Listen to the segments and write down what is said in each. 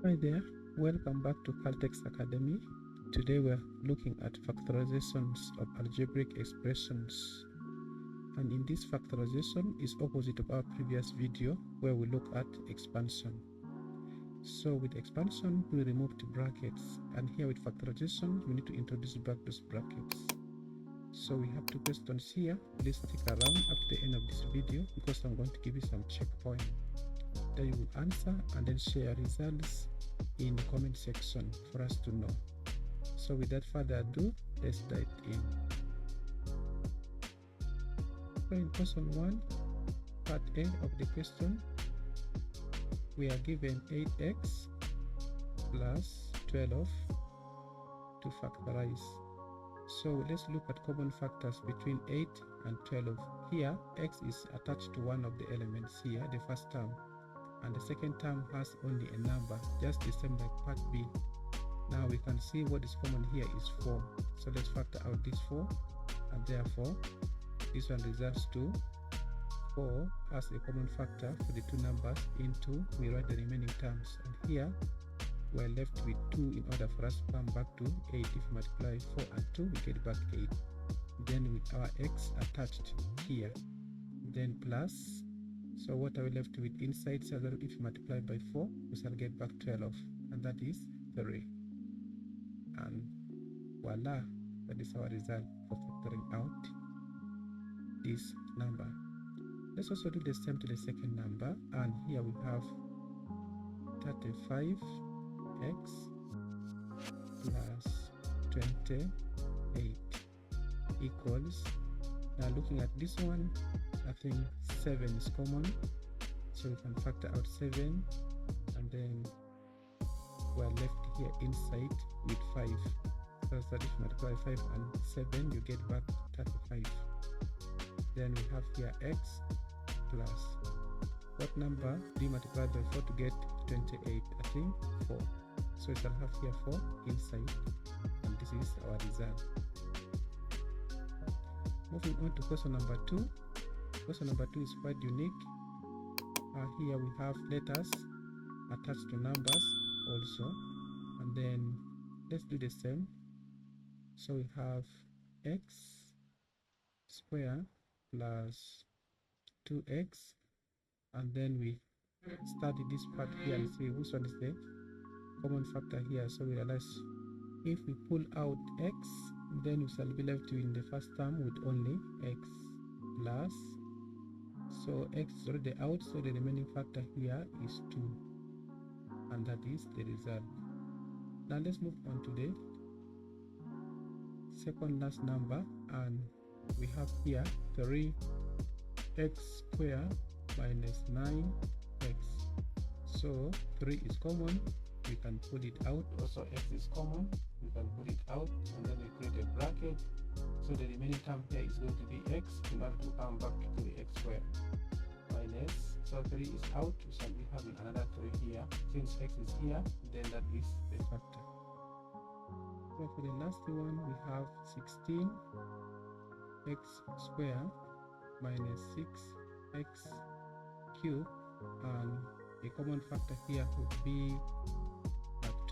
Hi there, welcome back to Caltex Academy. Today we're looking at factorizations of algebraic expressions. And in this factorization is opposite of our previous video where we look at expansion. So with expansion, we removed brackets, and here with factorization, we need to introduce back those brackets. So we have two questions here. Please stick around up to the end of this video because I'm going to give you some checkpoints that you will answer and then share results in the comment section for us to know. So without further ado, let's dive in. So in question 1, part A of the question, we are given 8x plus 12 to factorize. So let's look at common factors between 8 and 12. Here, x is attached to one of the elements here, the first term, and the second term has only a number, just the same like part B. Now we can see what is common here is 4. So let's factor out this 4, and therefore this one results to 4 as a common factor for the two numbers into, we write the remaining terms, and here we're left with 2 in order for us to come back to 8. If we multiply 4 and 2, we get back 8. Then with our x attached here, then plus, so what are we left with inside? So that if you multiply by 4, we shall get back 12, and that is 3. And voila, that is our result for factoring out this number. Let's also do the same to the second number, and here we have 35x plus 28 equals, now looking at this one, I think 7 is common, so we can factor out 7, and then we're left here inside with 5. So that if you multiply 5 and 7, you get back 35. Then we have here x plus, what number do you multiply by 4 to get 28? I think 4. So we shall have here 4 inside, and this is our result. Moving on to question number 2. Question number 2 is quite unique. Here we have letters attached to numbers also, and then let's do the same. So we have x square plus 2x, and then we study this part here and see which one is the common factor here. So we realize if we pull out x, then we shall be left in the first term with only x plus, so x is already out, so the remaining factor here is 2, and that is the result. Now let's move on to the second last number, and we have here 3x squared minus 9x. So 3 is common, we can pull it out. Also x is common, we can pull it out, and then we create a bracket. So the remaining term here is going to be x in order to come back to the x squared minus, so 3 is out, we shall be having another 3 here. Since x is here, then that is the factor. So for the last one, we have 16x squared minus 6x cubed, and a common factor here would be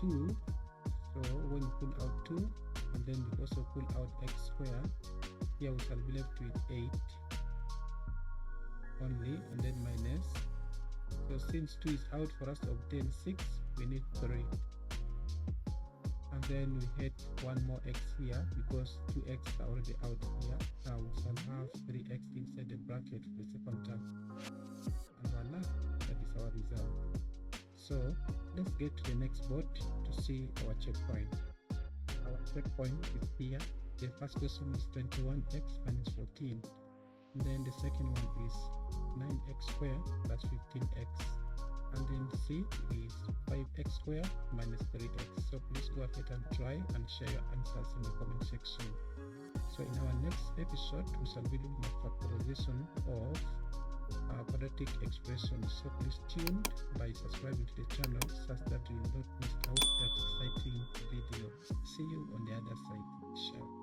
2. So when you pull out 2, and then we also pull out x squared, here we shall be left with 8 only, and then minus, so since 2 is out, for us to obtain 6, we need 3. And then we hit one more x here because 2x are already out here. Now we shall have 3x inside the bracket for the second term, and voila, that is our result. So let's get to the next board to see our checkpoint. Our checkpoint is here. The first question is 21x minus 14, and then the second one is 9x squared plus 15x, and then C is 5x squared minus 3x. So please go ahead and try and share your answers in the comment section. So in our next episode, we shall be looking at factorization of quadratic expressions. So please tune by subscribing to the channel such that you will not miss out that exciting video. See you on the other side. Ciao.